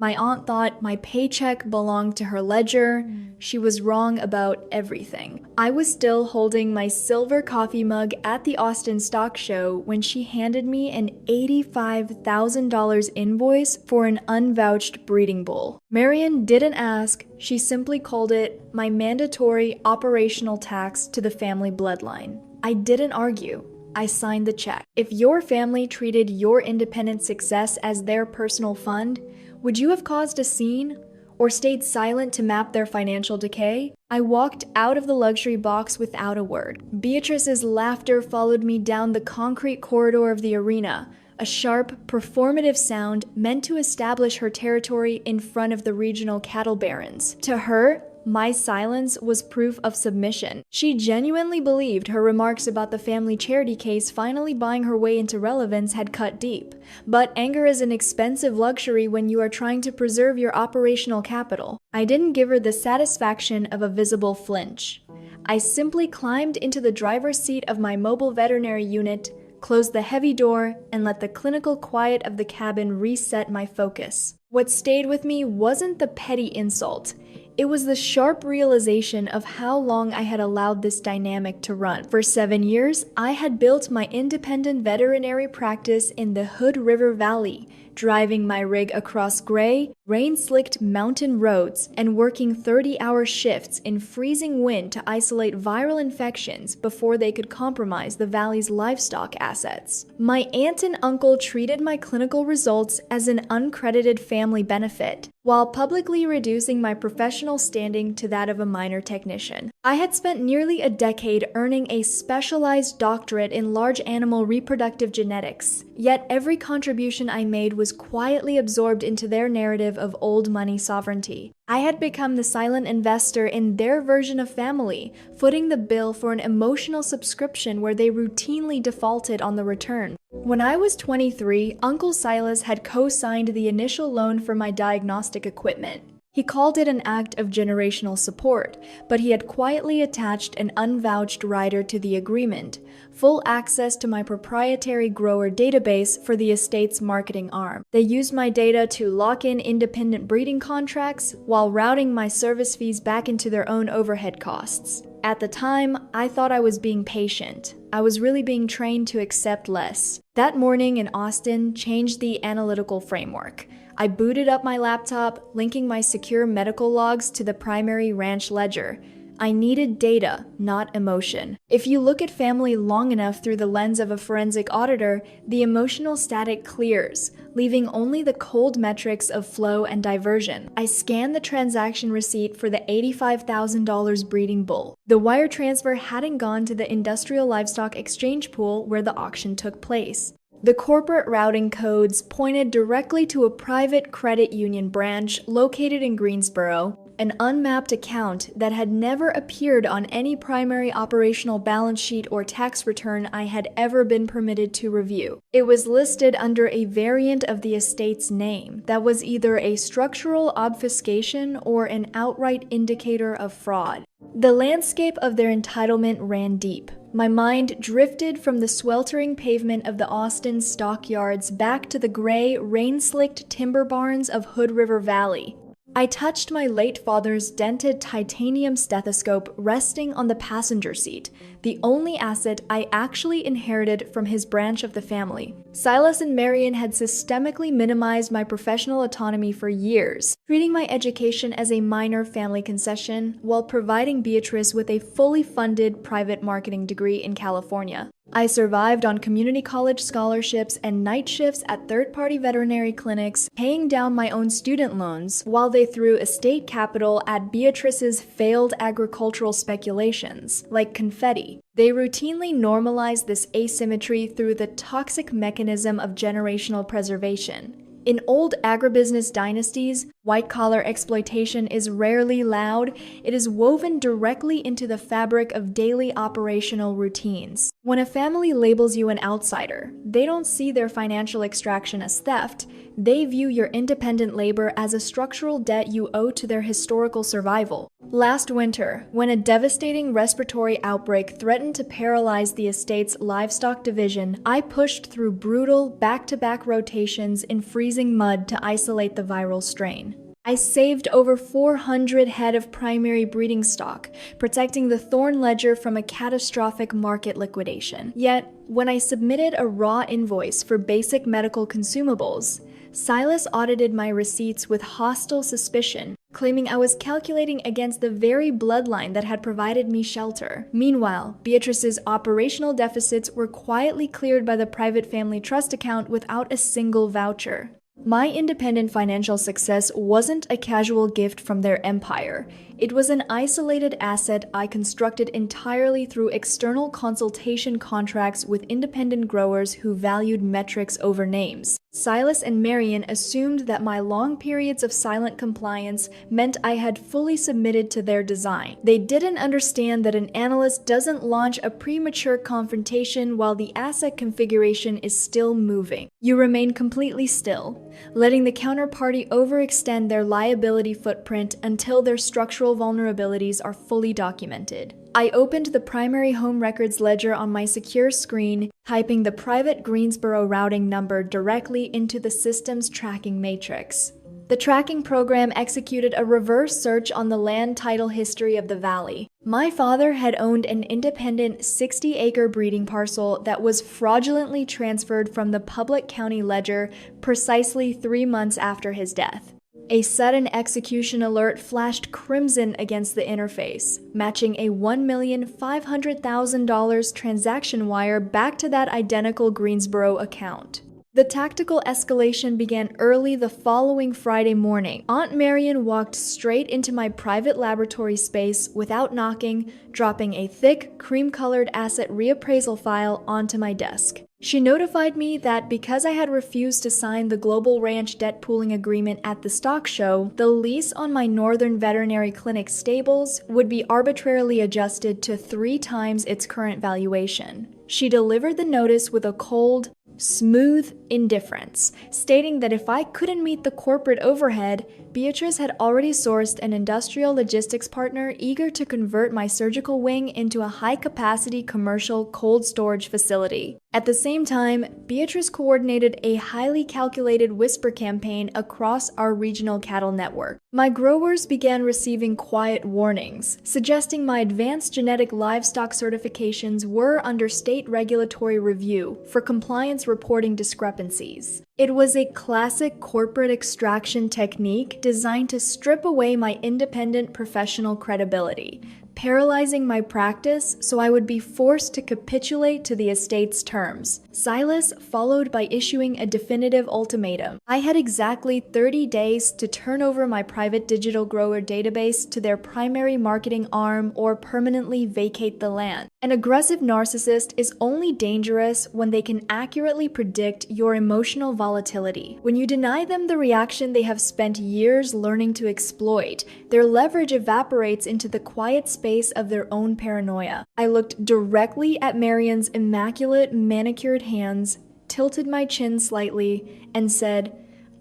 My aunt thought my paycheck belonged to her ledger. She was wrong about everything. I was still holding my silver coffee mug at the Austin Stock Show when she handed me an $85,000 invoice for an unvouched breeding bull. Marion didn't ask, she simply called it my mandatory operational tax to the family bloodline. I didn't argue. I signed the check. If your family treated your independent success as their personal fund, would you have caused a scene or stayed silent to map their financial decay? I walked out of the luxury box without a word. Beatrice's laughter followed me down the concrete corridor of the arena, a sharp, performative sound meant to establish her territory in front of the regional cattle barons. To her, my silence was proof of submission. She genuinely believed her remarks about the family charity case finally buying her way into relevance had cut deep. But anger is an expensive luxury when you are trying to preserve your operational capital. I didn't give her the satisfaction of a visible flinch. I simply climbed into the driver's seat of my mobile veterinary unit, closed the heavy door, and let the clinical quiet of the cabin reset my focus. What stayed with me wasn't the petty insult. It was the sharp realization of how long I had allowed this dynamic to run. For 7 years, I had built my independent veterinary practice in the Hood River Valley, driving my rig across gray, rain-slicked mountain roads and working 30-hour shifts in freezing wind to isolate viral infections before they could compromise the valley's livestock assets. My aunt and uncle treated my clinical results as an uncredited family benefit, while publicly reducing my professional standing to that of a minor technician. I had spent nearly a decade earning a specialized doctorate in large animal reproductive genetics, yet every contribution I made was quietly absorbed into their narrative of old money sovereignty. I had become the silent investor in their version of family, footing the bill for an emotional subscription where they routinely defaulted on the return. When I was 23, Uncle Silas had co-signed the initial loan for my diagnostic equipment. He called it an act of generational support, but he had quietly attached an unvouched rider to the agreement, full access to my proprietary grower database for the estate's marketing arm. They used my data to lock in independent breeding contracts while routing my service fees back into their own overhead costs. At the time, I thought I was being patient. I was really being trained to accept less. That morning in Austin changed the analytical framework. I booted up my laptop, linking my secure medical logs to the primary ranch ledger. I needed data, not emotion. If you look at family long enough through the lens of a forensic auditor, the emotional static clears, leaving only the cold metrics of flow and diversion. I scanned the transaction receipt for the $85,000 breeding bull. The wire transfer hadn't gone to the industrial livestock exchange pool where the auction took place. The corporate routing codes pointed directly to a private credit union branch located in Greensboro, an unmapped account that had never appeared on any primary operational balance sheet or tax return I had ever been permitted to review. It was listed under a variant of the estate's name that was either a structural obfuscation or an outright indicator of fraud. The landscape of their entitlement ran deep. My mind drifted from the sweltering pavement of the Austin stockyards back to the gray, rain-slicked timber barns of Hood River Valley. I touched my late father's dented titanium stethoscope resting on the passenger seat, the only asset I actually inherited from his branch of the family. Silas and Marion had systemically minimized my professional autonomy for years, treating my education as a minor family concession while providing Beatrice with a fully funded private marketing degree in California. I survived on community college scholarships and night shifts at third-party veterinary clinics, paying down my own student loans while they threw estate capital at Beatrice's failed agricultural speculations, like confetti. They routinely normalized this asymmetry through the toxic mechanism of generational preservation. In old agribusiness dynasties, white-collar exploitation is rarely loud. It is woven directly into the fabric of daily operational routines. When a family labels you an outsider, they don't see their financial extraction as theft. They view your independent labor as a structural debt you owe to their historical survival. Last winter, when a devastating respiratory outbreak threatened to paralyze the estate's livestock division, I pushed through brutal back-to-back rotations in freezing freezing mud to isolate the viral strain. I saved over 400 head of primary breeding stock, protecting the Thorn ledger from a catastrophic market liquidation. Yet, when I submitted a raw invoice for basic medical consumables, Silas audited my receipts with hostile suspicion, claiming I was calculating against the very bloodline that had provided me shelter. Meanwhile, Beatrice's operational deficits were quietly cleared by the private family trust account without a single voucher. My independent financial success wasn't a casual gift from their empire. It was an isolated asset I constructed entirely through external consultation contracts with independent growers who valued metrics over names. Silas and Marion assumed that my long periods of silent compliance meant I had fully submitted to their design. They didn't understand that an analyst doesn't launch a premature confrontation while the asset configuration is still moving. You remain completely still, letting the counterparty overextend their liability footprint until their structural vulnerabilities are fully documented. I opened the primary home records ledger on my secure screen, typing the private Greensboro routing number directly into the system's tracking matrix. The tracking program executed a reverse search on the land title history of the valley. My father had owned an independent 60-acre breeding parcel that was fraudulently transferred from the public county ledger precisely 3 months after his death. A sudden execution alert flashed crimson against the interface, matching a $1,500,000 transaction wire back to that identical Greensboro account. The tactical escalation began early the following Friday morning. Aunt Marion walked straight into my private laboratory space without knocking, dropping a thick, cream-colored asset reappraisal file onto my desk. She notified me that because I had refused to sign the Global Ranch debt pooling agreement at the stock show, the lease on my Northern Veterinary Clinic stables would be arbitrarily adjusted to 3 times its current valuation. She delivered the notice with a cold, smooth indifference, stating that if I couldn't meet the corporate overhead, Beatrice had already sourced an industrial logistics partner eager to convert my surgical wing into a high-capacity commercial cold storage facility. At the same time, Beatrice coordinated a highly calculated whisper campaign across our regional cattle network. My growers began receiving quiet warnings, suggesting my advanced genetic livestock certifications were under state regulatory review for compliance reporting discrepancies. It was a classic corporate extraction technique designed to strip away my independent professional credibility, paralyzing my practice so I would be forced to capitulate to the estate's terms. Silas followed by issuing a definitive ultimatum. I had exactly 30 days to turn over my private digital grower database to their primary marketing arm or permanently vacate the land. An aggressive narcissist is only dangerous when they can accurately predict your emotional volatility. When you deny them the reaction they have spent years learning to exploit, their leverage evaporates into the quiet space of their own paranoia. I looked directly at Marion's immaculate, manicured hands, tilted my chin slightly, and said,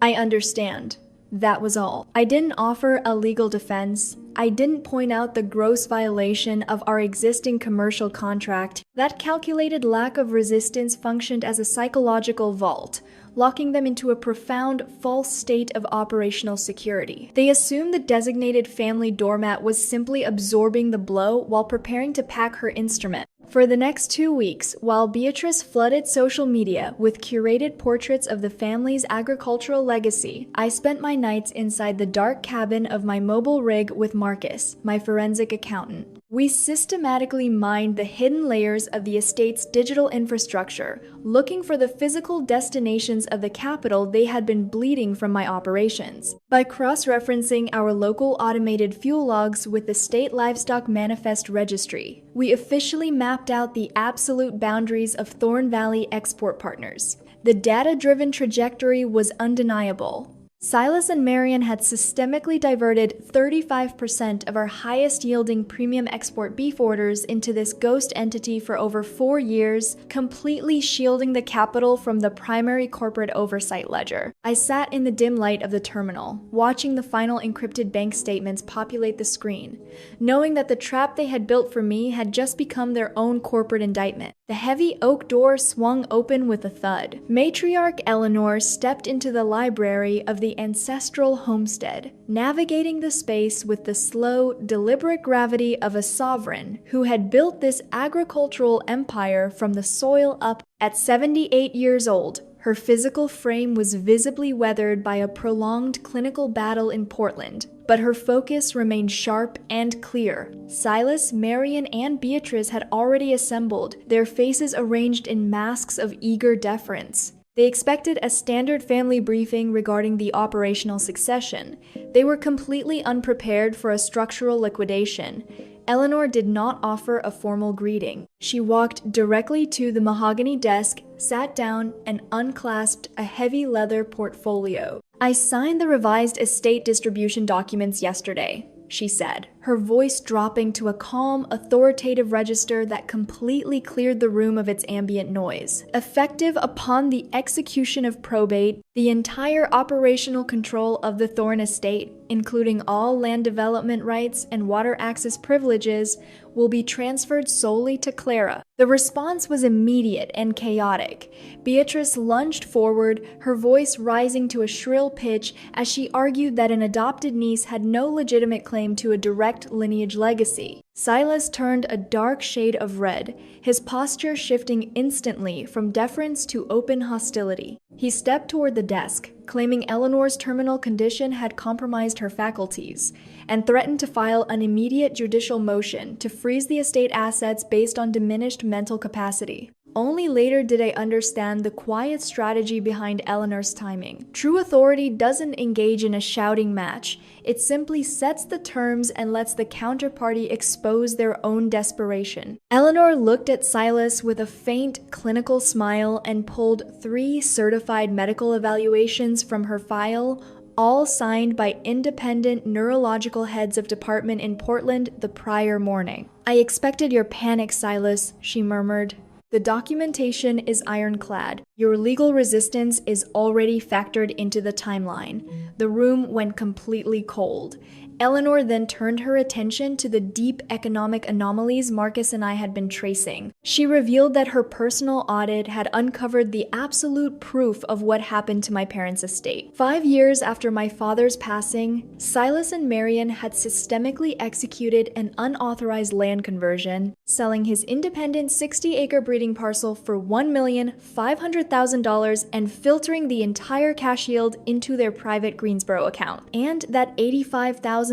"I understand." That was all. I didn't offer a legal defense. I didn't point out the gross violation of our existing commercial contract. That calculated lack of resistance functioned as a psychological vault, locking them into a profound, false state of operational security. They assumed the designated family doormat was simply absorbing the blow while preparing to pack her instrument. For the next 2 weeks, while Beatrice flooded social media with curated portraits of the family's agricultural legacy, I spent my nights inside the dark cabin of my mobile rig with Marcus, my forensic accountant. We systematically mined the hidden layers of the estate's digital infrastructure, looking for the physical destinations of the capital they had been bleeding from my operations. By cross-referencing our local automated fuel logs with the State Livestock Manifest Registry, we officially mapped out the absolute boundaries of Thorn Valley export partners. The data-driven trajectory was undeniable. Silas and Marion had systemically diverted 35% of our highest-yielding premium export beef orders into this ghost entity for over 4 years, completely shielding the capital from the primary corporate oversight ledger. I sat in the dim light of the terminal, watching the final encrypted bank statements populate the screen, knowing that the trap they had built for me had just become their own corporate indictment. The heavy oak door swung open with a thud. Matriarch Eleanor stepped into the library of the ancestral homestead, navigating the space with the slow, deliberate gravity of a sovereign who had built this agricultural empire from the soil up. At 78 years old, her physical frame was visibly weathered by a prolonged clinical battle in Portland, but her focus remained sharp and clear. Silas, Marion, and Beatrice had already assembled, their faces arranged in masks of eager deference. They expected a standard family briefing regarding the operational succession. They were completely unprepared for a structural liquidation. Eleanor did not offer a formal greeting. She walked directly to the mahogany desk, sat down, and unclasped a heavy leather portfolio. "I signed the revised estate distribution documents yesterday," she said, her voice dropping to a calm, authoritative register that completely cleared the room of its ambient noise. "Effective upon the execution of probate, the entire operational control of the Thorne estate, including all land development rights and water access privileges, will be transferred solely to Clara." The response was immediate and chaotic. Beatrice lunged forward, her voice rising to a shrill pitch as she argued that an adopted niece had no legitimate claim to a direct lineage legacy. Silas turned a dark shade of red, his posture shifting instantly from deference to open hostility. He stepped toward the desk, claiming Eleanor's terminal condition had compromised her faculties, and threatened to file an immediate judicial motion to freeze the estate assets based on diminished mental capacity. Only later did I understand the quiet strategy behind Eleanor's timing. True authority doesn't engage in a shouting match. It simply sets the terms and lets the counterparty expose their own desperation. Eleanor looked at Silas with a faint clinical smile and pulled 3 certified medical evaluations from her file, all signed by independent neurological heads of department in Portland the prior morning. "I expected your panic, Silas," she murmured. "The documentation is ironclad. Your legal resistance is already factored into the timeline." The room went completely cold. Eleanor then turned her attention to the deep economic anomalies Marcus and I had been tracing. She revealed that her personal audit had uncovered the absolute proof of what happened to my parents' estate. 5 years after my father's passing, Silas and Marion had systemically executed an unauthorized land conversion, selling his independent 60-acre breeding parcel for $1,500,000 and filtering the entire cash yield into their private Greensboro account. And that $85,000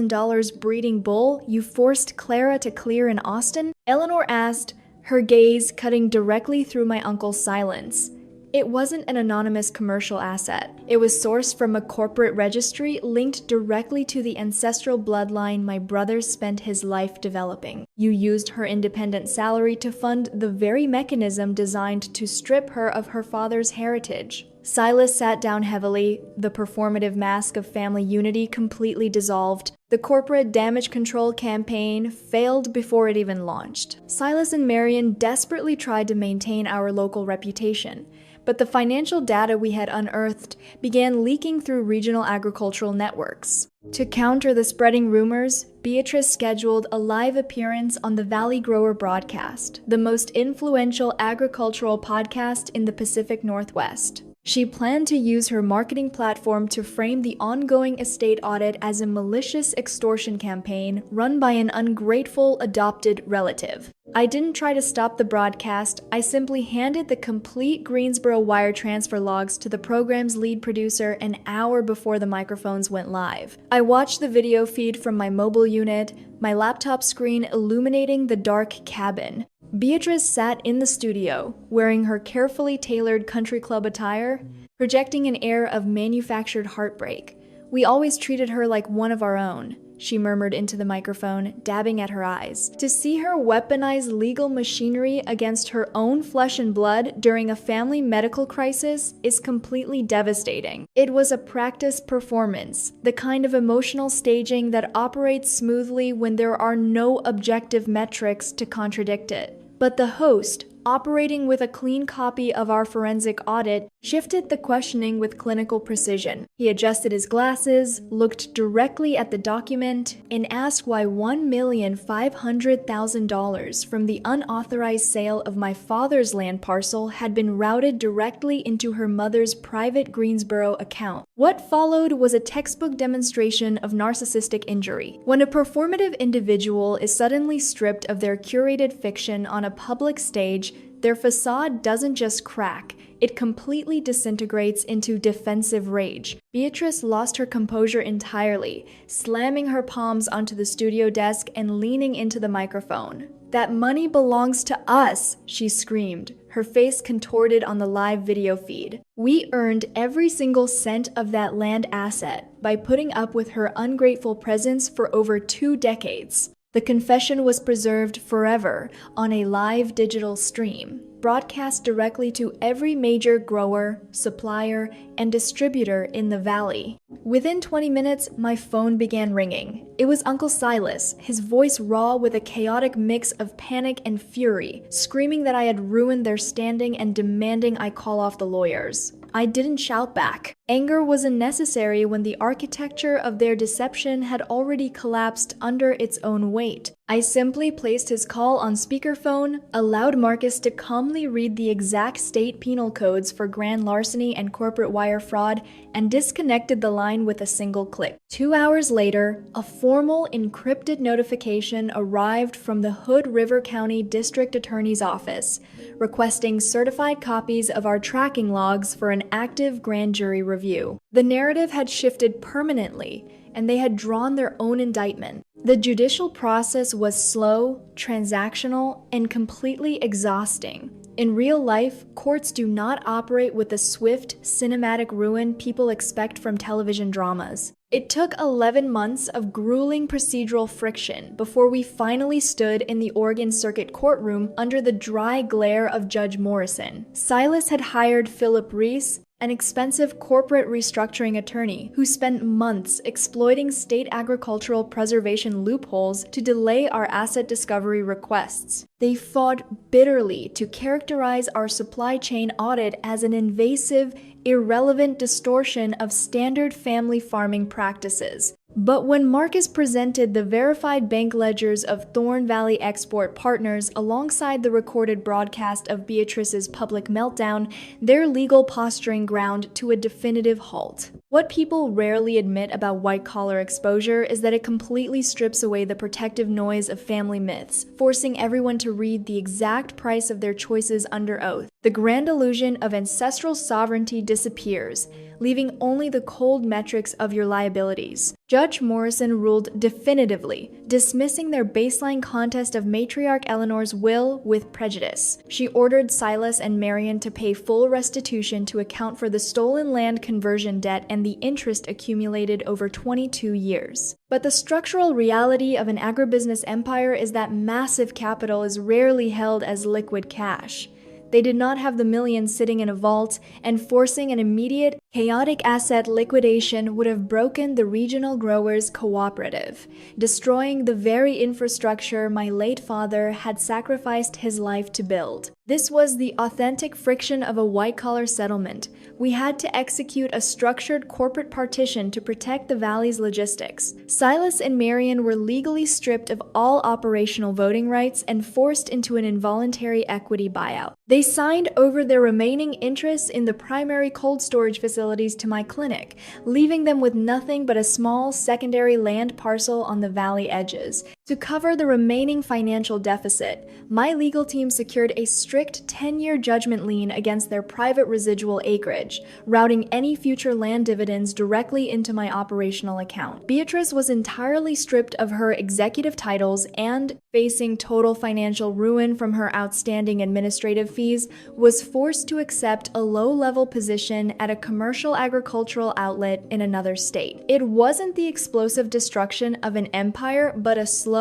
breeding bull you forced Clara to clear in Austin? Eleanor asked, her gaze cutting directly through my uncle's silence. It wasn't an anonymous commercial asset. It was sourced from a corporate registry linked directly to the ancestral bloodline my brother spent his life developing. You used her independent salary to fund the very mechanism designed to strip her of her father's heritage. Silas sat down heavily, the performative mask of family unity completely dissolved. The corporate damage control campaign failed before it even launched. Silas and Marion desperately tried to maintain our local reputation, but the financial data we had unearthed began leaking through regional agricultural networks. To counter the spreading rumors, Beatrice scheduled a live appearance on the Valley Grower broadcast, the most influential agricultural podcast in the Pacific Northwest. She planned to use her marketing platform to frame the ongoing estate audit as a malicious extortion campaign run by an ungrateful adopted relative. I didn't try to stop the broadcast, I simply handed the complete Greensboro wire transfer logs to the program's lead producer an hour before the microphones went live. I watched the video feed from my mobile unit, my laptop screen illuminating the dark cabin. Beatrice sat in the studio, wearing her carefully tailored country club attire, projecting an air of manufactured heartbreak. We always treated her like one of our own. she murmured into the microphone, dabbing at her eyes. To see her weaponize legal machinery against her own flesh and blood during a family medical crisis is completely devastating. It was a practice performance, the kind of emotional staging that operates smoothly when there are no objective metrics to contradict it. But the host, operating with a clean copy of our forensic audit, shifted the questioning with clinical precision. He adjusted his glasses, looked directly at the document, and asked why $1,500,000 from the unauthorized sale of my father's land parcel had been routed directly into her mother's private Greensboro account. What followed was a textbook demonstration of narcissistic injury. When a performative individual is suddenly stripped of their curated fiction on a public stage, their facade doesn't just crack, it completely disintegrates into defensive rage. Beatrice lost her composure entirely, slamming her palms onto the studio desk and leaning into the microphone. "That money belongs to us," she screamed, her face contorted on the live video feed. "We earned every single cent of that land asset by putting up with her ungrateful presence for over 2 decades. The confession was preserved forever on a live digital stream, broadcast directly to every major grower, supplier, and distributor in the valley. Within 20 minutes, my phone began ringing. It was Uncle Silas, his voice raw with a chaotic mix of panic and fury, screaming that I had ruined their standing and demanding I call off the lawyers. I didn't shout back. Anger wasn't necessary when the architecture of their deception had already collapsed under its own weight. I simply placed his call on speakerphone, allowed Marcus to calmly read the exact state penal codes for grand larceny and corporate wire fraud, and disconnected the line with a single click. 2 hours later, a formal encrypted notification arrived from the Hood River County District Attorney's Office, requesting certified copies of our tracking logs for an active grand jury review. The narrative had shifted permanently, and they had drawn their own indictment. The judicial process was slow, transactional, and completely exhausting. In real life, courts do not operate with the swift, cinematic ruin people expect from television dramas. It took 11 months of grueling procedural friction before we finally stood in the Oregon Circuit courtroom under the dry glare of Judge Morrison. Silas had hired Philip Reese, an expensive corporate restructuring attorney who spent months exploiting state agricultural preservation loopholes to delay our asset discovery requests. They fought bitterly to characterize our supply chain audit as an invasive, irrelevant distortion of standard family farming practices. But when Marcus presented the verified bank ledgers of Thorn Valley Export Partners alongside the recorded broadcast of Beatrice's public meltdown, their legal posturing ground to a definitive halt. What people rarely admit about white-collar exposure is that it completely strips away the protective noise of family myths, forcing everyone to read the exact price of their choices under oath. The grand illusion of ancestral sovereignty disappears, leaving only the cold metrics of your liabilities. Judge Morrison ruled definitively, dismissing their baseline contest of matriarch Eleanor's will with prejudice. She ordered Silas and Marion to pay full restitution to account for the stolen land conversion debt and the interest accumulated over 22 years. But the structural reality of an agribusiness empire is that massive capital is rarely held as liquid cash. They did not have the millions sitting in a vault, and forcing an immediate, chaotic asset liquidation would have broken the regional growers' cooperative, destroying the very infrastructure my late father had sacrificed his life to build. This was the authentic friction of a white-collar settlement. We had to execute a structured corporate partition to protect the valley's logistics. Silas and Marion were legally stripped of all operational voting rights and forced into an involuntary equity buyout. They signed over their remaining interests in the primary cold storage facilities to my clinic, leaving them with nothing but a small secondary land parcel on the valley edges. To cover the remaining financial deficit, my legal team secured a strict 10-year judgment lien against their private residual acreage, routing any future land dividends directly into my operational account. Beatrice was entirely stripped of her executive titles and, facing total financial ruin from her outstanding administrative fees, was forced to accept a low-level position at a commercial agricultural outlet in another state. It wasn't the explosive destruction of an empire, but a slow,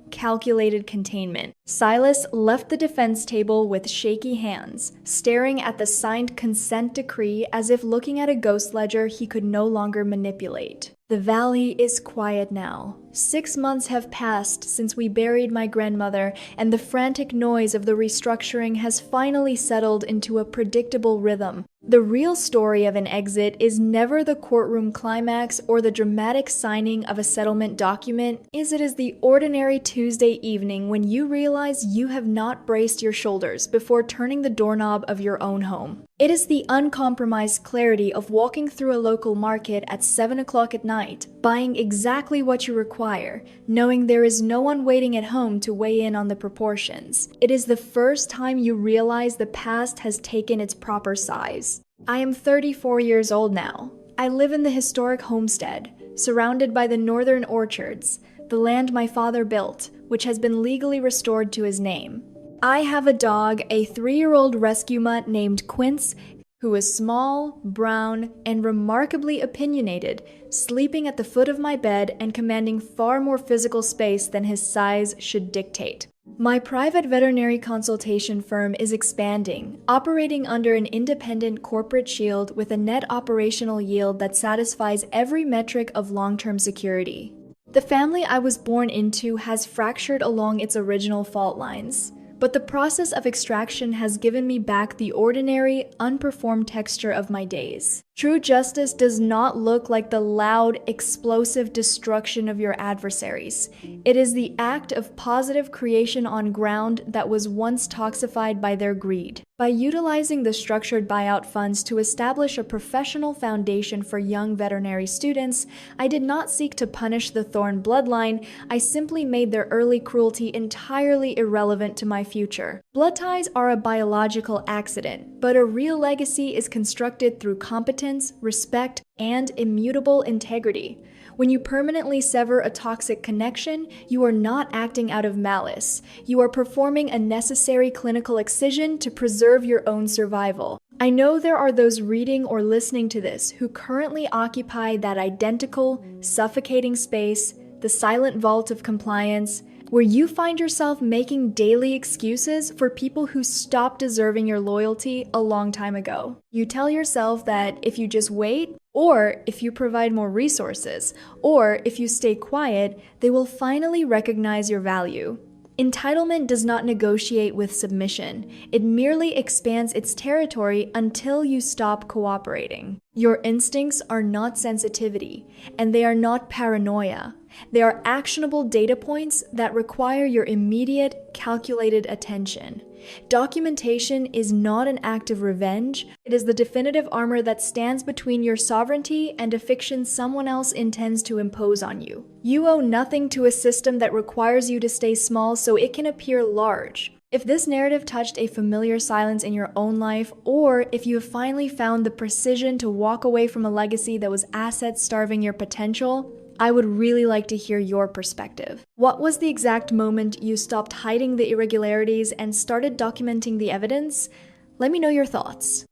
calculated containment. Silas left the defense table with shaky hands, staring at the signed consent decree as if looking at a ghost ledger he could no longer manipulate. The valley is quiet now. 6 months have passed since we buried my grandmother, and the frantic noise of the restructuring has finally settled into a predictable rhythm. The real story of an exit is never the courtroom climax or the dramatic signing of a settlement document, it is the ordinary Tuesday evening when you realize you have not braced your shoulders before turning the doorknob of your own home. It is the uncompromised clarity of walking through a local market at 7 o'clock at night, buying exactly what you require, knowing there is no one waiting at home to weigh in on the proportions. It is the first time you realize the past has taken its proper size. I am 34 years old now. I live in the historic homestead, surrounded by the northern orchards, the land my father built, which has been legally restored to his name. I have a dog, a 3-year-old rescue mutt named Quince, who is small, brown, and remarkably opinionated, sleeping at the foot of my bed and commanding far more physical space than his size should dictate. My private veterinary consultation firm is expanding, operating under an independent corporate shield with a net operational yield that satisfies every metric of long-term security. The family I was born into has fractured along its original fault lines, but the process of extraction has given me back the ordinary, unperformed texture of my days. True justice does not look like the loud, explosive destruction of your adversaries. It is the act of positive creation on ground that was once toxified by their greed. By utilizing the structured buyout funds to establish a professional foundation for young veterinary students, I did not seek to punish the Thorne bloodline. I simply made their early cruelty entirely irrelevant to my future. Blood ties are a biological accident, but a real legacy is constructed through competence, respect, and immutable integrity. When you permanently sever a toxic connection, you are not acting out of malice. You are performing a necessary clinical excision to preserve your own survival. I know there are those reading or listening to this who currently occupy that identical, suffocating space, the silent vault of compliance, where you find yourself making daily excuses for people who stopped deserving your loyalty a long time ago. You tell yourself that if you just wait, or if you provide more resources, or if you stay quiet, they will finally recognize your value. Entitlement does not negotiate with submission. It merely expands its territory until you stop cooperating. Your instincts are not sensitivity, and they are not paranoia. They are actionable data points that require your immediate, calculated attention. Documentation is not an act of revenge. It is the definitive armor that stands between your sovereignty and a fiction someone else intends to impose on you. You owe nothing to a system that requires you to stay small so it can appear large. If this narrative touched a familiar silence in your own life, or if you have finally found the precision to walk away from a legacy that was asset-starving your potential, I would really like to hear your perspective. What was the exact moment you stopped hiding the irregularities and started documenting the evidence? Let me know your thoughts.